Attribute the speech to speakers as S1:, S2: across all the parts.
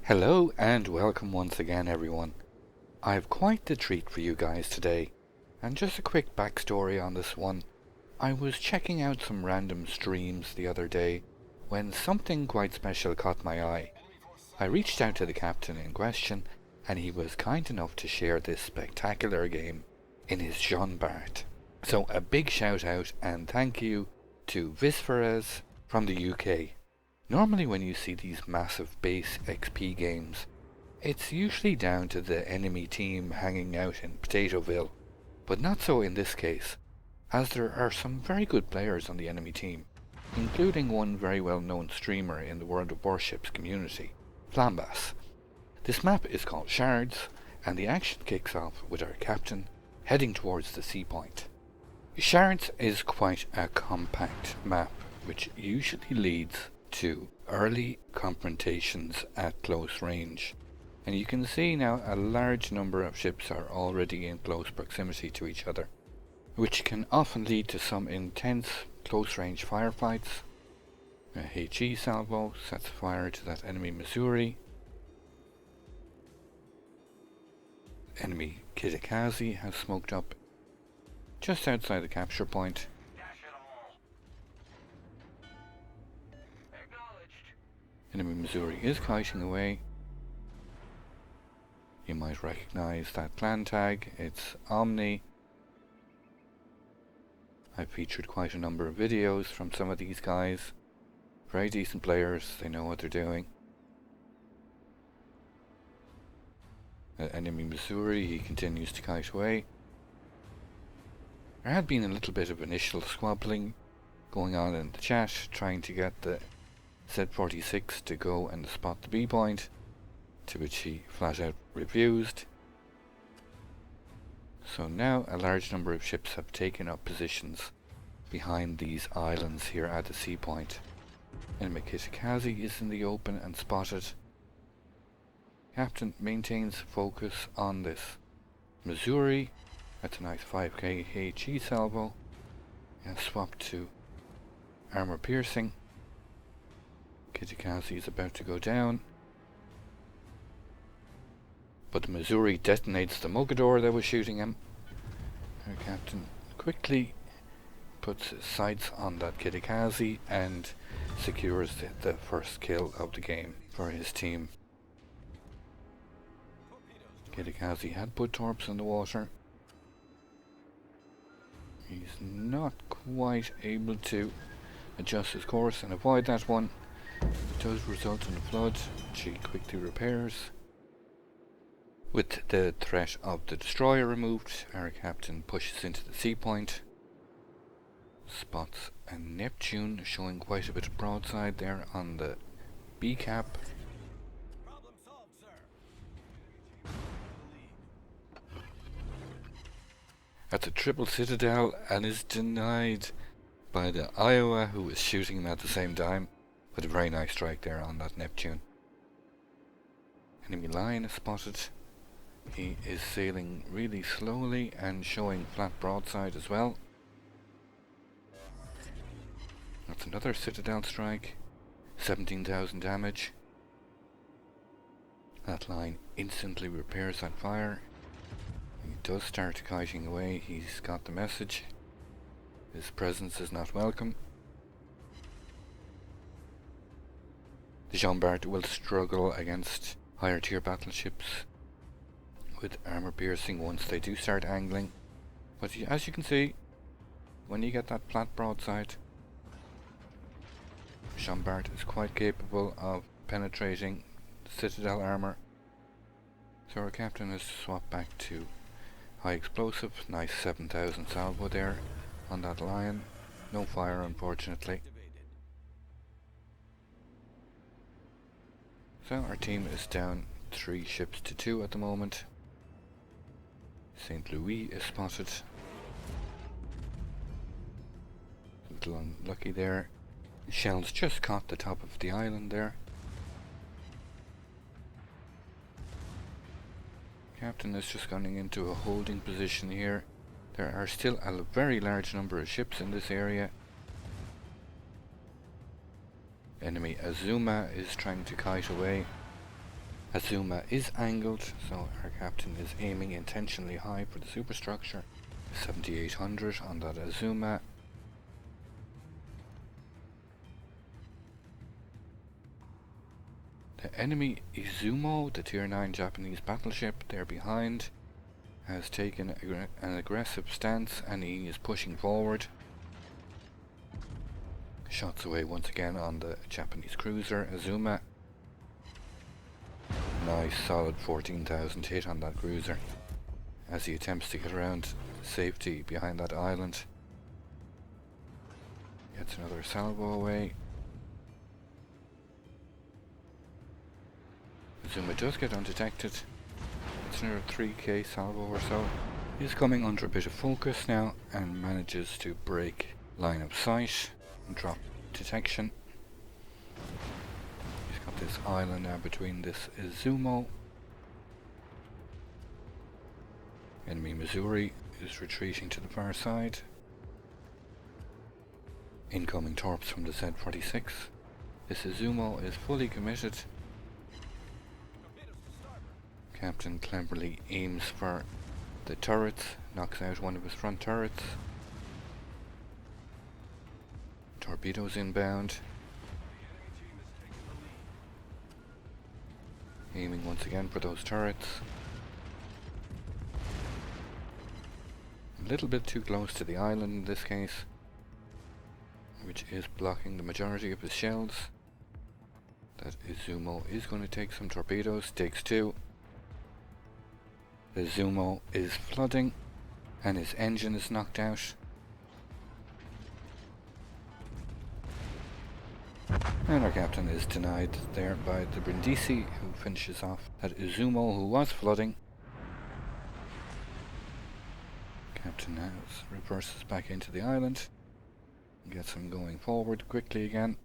S1: Hello and welcome once again everyone. I've quite the treat for you guys today, and just a quick backstory on this one. I was checking out some random streams the other day when something quite special caught my eye. I reached out to the captain in question and he was kind enough to share this spectacular game in his Jean Bart. So a big shout out and thank you to Visferes from the UK. Normally when you see these massive base XP games, it's usually down to the enemy team hanging out in Potatoeville, but not so in this case, as there are some very good players on the enemy team, including one very well known streamer in the World of Warships community, clanmates. This map is called Shards, and the action kicks off with our captain heading towards the sea point. Shards is quite a compact map, which usually leads to early confrontations at close range, and you can see now a large number of ships are already in close proximity to each other, which can often lead to some intense close range firefights. A HE salvo sets fire to that enemy Missouri. Enemy Kitakazi has smoked up just outside the capture point. Enemy Missouri is kiting away. You might recognise that clan tag, it's Omni. I've featured quite a number of videos from some of these guys. Very decent players, they know what they're doing. Enemy Missouri, he continues to kite away. There had been a little bit of initial squabbling going on in the chat, trying to get the Z46 to go and spot the B point, to which he flat out refused. So now a large number of ships have taken up positions behind these islands here at the sea point. Enemy Kitakazi is in the open and spotted. Captain maintains focus on this Missouri. That's a nice 5k HE salvo, and swap to armor piercing. Kitakazi is about to go down, but the Missouri detonates the Mogador that was shooting him. Our captain quickly puts his sights on that Kitakazi and secures the first kill of the game for his team. Kitakazi had put torps in the water. He's not quite able to adjust his course and avoid that one. It does result in a flood, which he quickly repairs. With the threat of the destroyer removed, our captain pushes into the sea point. Spots a Neptune showing quite a bit of broadside there on the B cap.
S2: Problem solved, sir.
S1: At the triple citadel and is denied by the Iowa, who is shooting him at the same time. But a very nice strike there on that Neptune. Enemy line is spotted. He is sailing really slowly and showing flat broadside as well. That's another citadel strike. 17,000 damage. That line instantly repairs that fire. He does start kiting away. He's got the message. His presence is not welcome. The Jean Bart will struggle against higher tier battleships with armor piercing once they do start angling. But as you can see, when you get that flat broadside, Jean Bart is quite capable of penetrating the citadel armor. So our captain has swapped back to high explosive. Nice 7,000 salvo there on that lion. No fire, unfortunately. So our team is down 3 ships to 2 at the moment. St. Louis is spotted. A little unlucky there. Shells just caught the top of the island there. Captain is just going into a holding position here. There are still a very large number of ships in this area. Enemy Azuma is trying to kite away. Azuma is angled, so our captain is aiming intentionally high for the superstructure. 7800 on that Azuma. The enemy Izumo, the tier 9 Japanese battleship, there behind, has taken an aggressive stance and he is pushing forward. Shots away once again on the Japanese cruiser Azuma. Nice solid 14,000 hit on that cruiser as he attempts to get around safety behind that island. Gets another salvo away. Azuma does get undetected. It's another 3k salvo or so. He's coming under a bit of focus now and manages to break line of sight and drop detection. He's got this island now between this Izumo. Enemy Missouri is retreating to the far side. Incoming torps from the Z-46. This Izumo is fully committed. Captain cleverly aims for the turrets, knocks out one of his front turrets. Torpedoes inbound. Aiming once again for those turrets. A little bit too close to the island in this case, which is blocking the majority of his shells. That Izumo is going to take some torpedoes, takes 2. The Izumo is flooding and his engine is knocked out. And our captain is denied there by the Brindisi, who finishes off that Izumo who was flooding. Captain now reverses back into the island. Gets him going forward quickly again.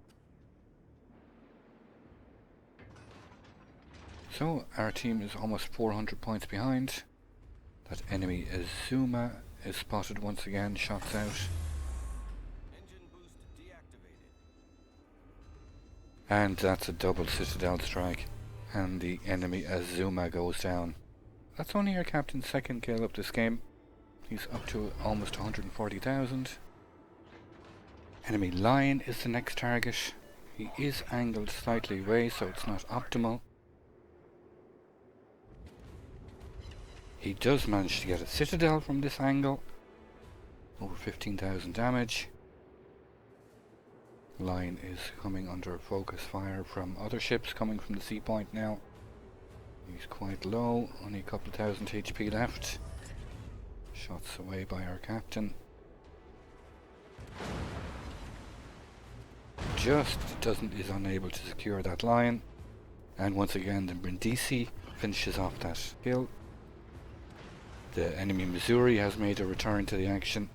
S1: So our team is almost 400 points behind. That enemy Azuma is spotted once again, shots out.
S2: Engine boost deactivated.
S1: And that's a double citadel strike. And the enemy Azuma goes down. That's only our captain's second kill of this game. He's up to almost 140,000. Enemy Lion is the next target. He is angled slightly away, so it's not optimal. He does manage to get a citadel from this angle. Over 15,000 damage. Lion is coming under focus fire from other ships coming from the sea point now. He's quite low, only a couple thousand HP left. Shots away by our captain. Just is unable to secure that Lion. And once again the Brindisi finishes off that kill. The enemy Missouri has made a return to the action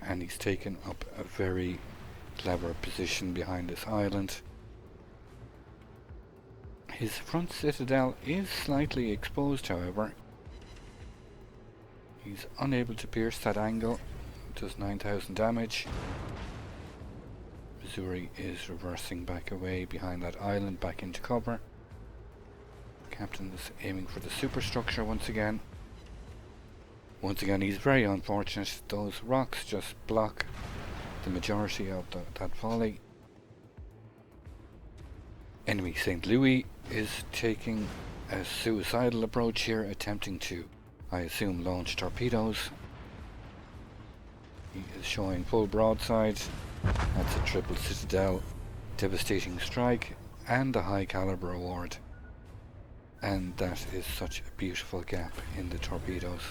S1: and he's taken up a very clever position behind this island. His front citadel is slightly exposed, however. He's unable to pierce that angle. Does 9,000 damage. Missouri is reversing back away behind that island, back into cover. Captain is aiming for the superstructure once again. Once again, he's very unfortunate. Those rocks just block the majority of that volley. Enemy St. Louis is taking a suicidal approach here, attempting to, I assume, launch torpedoes. He is showing full broadside. That's a triple citadel, devastating strike, and a high caliber award. And that is such a beautiful gap in the torpedoes.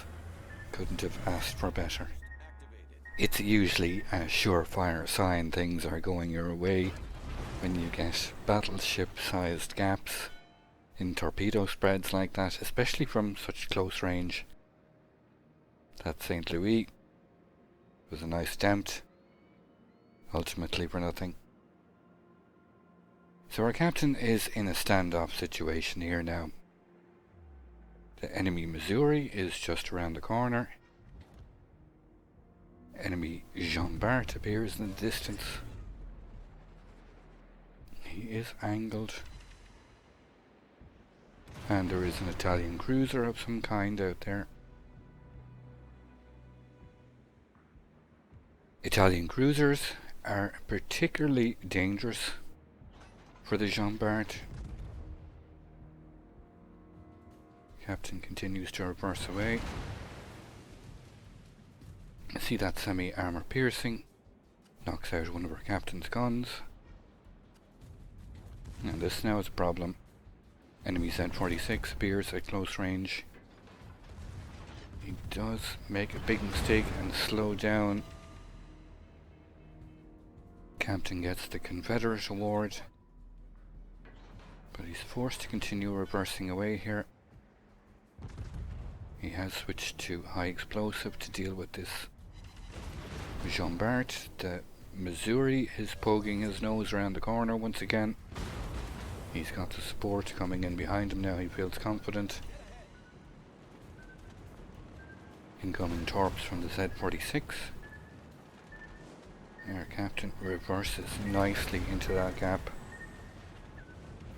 S1: Couldn't have asked for better. It's usually a surefire sign things are going your way when you get battleship-sized gaps in torpedo spreads like that, especially from such close range. That St. Louis was a nice dent, ultimately for nothing. So our captain is in a standoff situation here now. The enemy Missouri is just around the corner. Enemy Jean Bart appears in the distance. He is angled. And there is an Italian cruiser of some kind out there. Italian cruisers are particularly dangerous for the Jean Bart. Captain continues to reverse away. See that semi-armor piercing. Knocks out one of our captain's guns. And this now is a problem. Enemy Z-46 appears at close range. He does make a big mistake and slow down. Captain gets the Confederate award, but he's forced to continue reversing away here. He has switched to high explosive to deal with this Jean Bart. The Missouri is poking his nose around the corner once again. He's got the support coming in behind him now. He feels confident. Incoming torps from the Z-46. Our captain reverses nicely into that gap.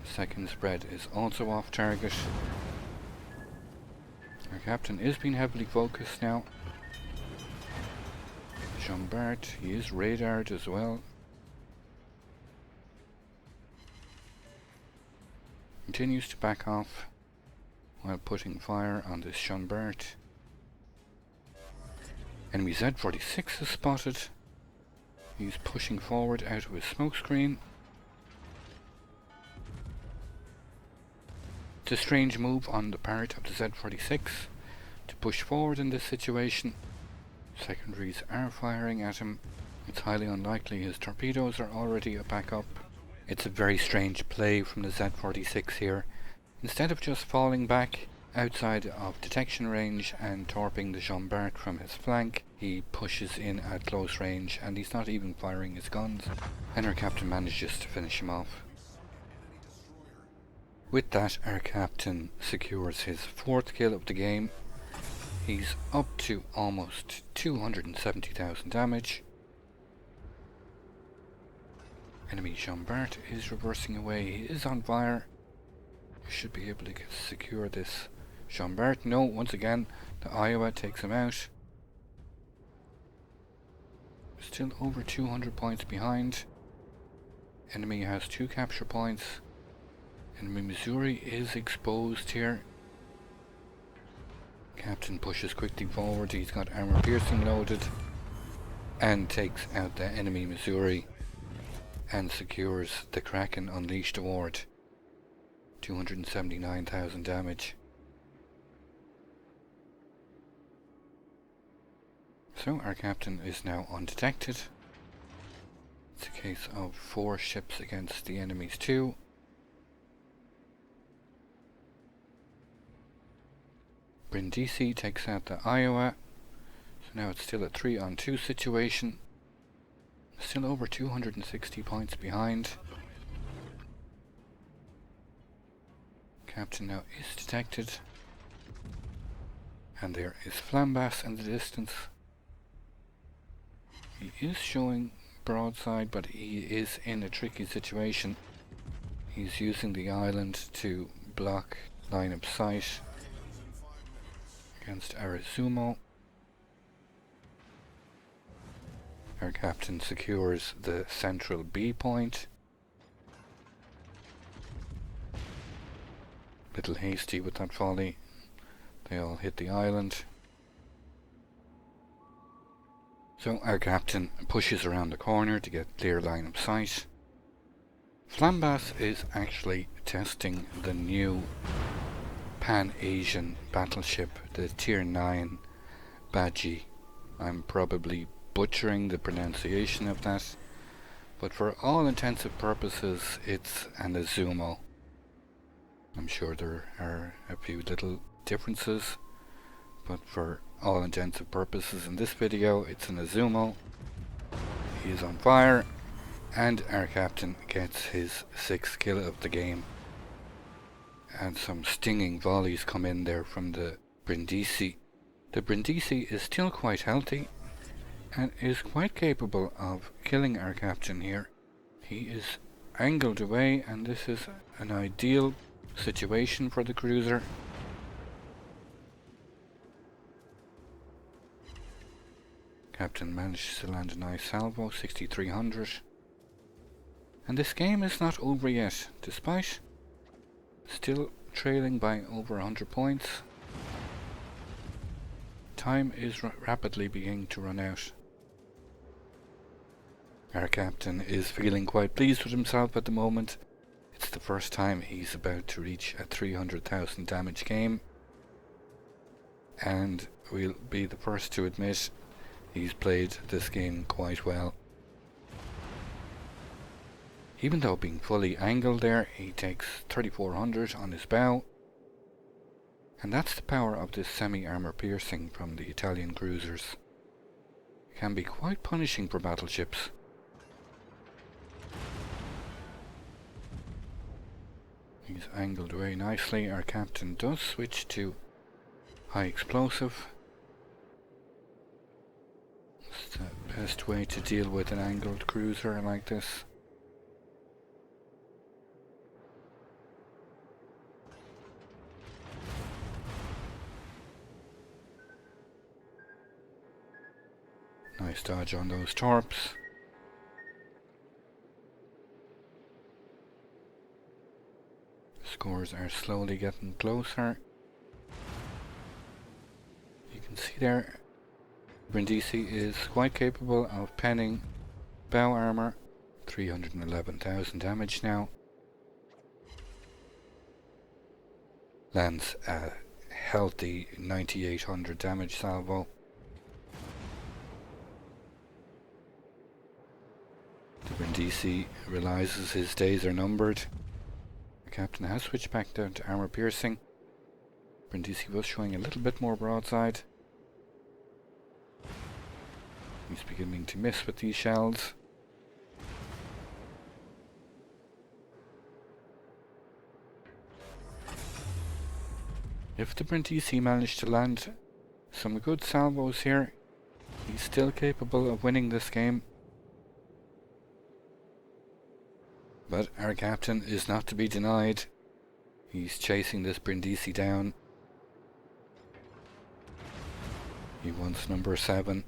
S1: Second spread is also off target. Our captain is being heavily focused now. Jean Bart, he is radared as well. Continues to back off while putting fire on this Jean Bart. Enemy Z-46 is spotted. He's pushing forward out of his smoke screen. It's a strange move on the part of the Z-46 to push forward in this situation. Secondaries are firing at him. It's highly unlikely his torpedoes are already a backup. It's a very strange play from the Z-46 here. Instead of just falling back outside of detection range and torping the Jean Bart from his flank, he pushes in at close range and he's not even firing his guns. And our captain manages to finish him off. With that, our captain secures his 4th kill of the game. He's up to almost 270,000 damage. Enemy Jean Bart is reversing away. He is on fire. We should be able to secure this Jean Bart. No, once again, the Iowa takes him out. Still over 200 points behind. Enemy has 2 capture points. Enemy Missouri is exposed here. Captain pushes quickly forward. He's got armor piercing loaded and takes out the enemy Missouri and secures the Kraken Unleashed award. 279,000 damage. So our captain is now undetected. It's a case of 4 ships against the enemy's 2. Brindisi takes out the Iowa. So now it's still a 3-on-2 situation. Still over 260 points behind. Captain now is detected. And there is Flambas in the distance. He is showing broadside, but he is in a tricky situation. He's using the island to block line of sight against Arizumo. Our captain secures the central B point. Little hasty with that volley. They all hit the island. So our captain pushes around the corner to get clear line of sight. Flambas is actually testing the new Pan-Asian battleship, the Tier 9 Baji. I'm probably butchering the pronunciation of that, but for all intensive purposes it's an Azumo. I'm sure there are a few little differences, but for all intensive purposes in this video it's an Azumo. He is on fire, and our captain gets his 6th kill of the game. And some stinging volleys come in there from the Brindisi. The Brindisi is still quite healthy and is quite capable of killing our captain here. He is angled away, and this is an ideal situation for the cruiser. Captain managed to land a nice salvo, 6,300. And this game is not over yet, despite still trailing by over 100 points. Time is rapidly beginning to run out. Our captain is feeling quite pleased with himself at the moment. It's the first time he's about to reach a 300,000 damage game. And we'll be the first to admit he's played this game quite well. Even though being fully angled there, he takes 3,400 on his bow. And that's the power of this semi-armor piercing from the Italian cruisers. It can be quite punishing for battleships. He's angled very nicely. Our captain does switch to high explosive. It's the best way to deal with an angled cruiser like this. Nice dodge on those torps. Scores are slowly getting closer. You can see there, Brindisi is quite capable of penning bow armor. 311,000 damage now. Lands a healthy 9,800 damage salvo. The Brindisi realizes his days are numbered. The captain has switched back down to armor piercing. Brindisi was showing a little bit more broadside. He's beginning to miss with these shells. If the Brindisi managed to land some good salvos here, he's still capable of winning this game. But our captain is not to be denied. He's chasing this Brindisi down. He wants number 7.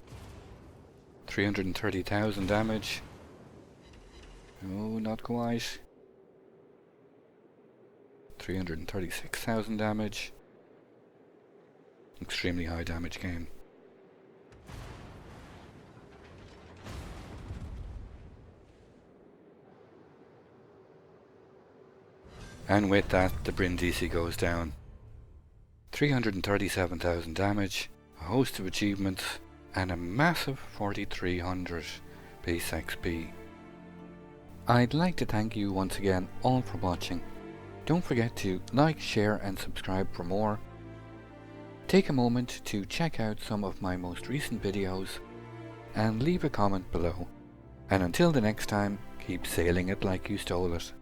S1: 330,000 damage. Oh, not quite. 336,000 damage. Extremely high damage game. And with that, the Brindisi goes down. 337,000 damage, a host of achievements, and a massive 4,300 base XP. I'd like to thank you once again all for watching. Don't forget to like, share and subscribe for more. Take a moment to check out some of my most recent videos and leave a comment below. And until the next time, keep sailing it like you stole it.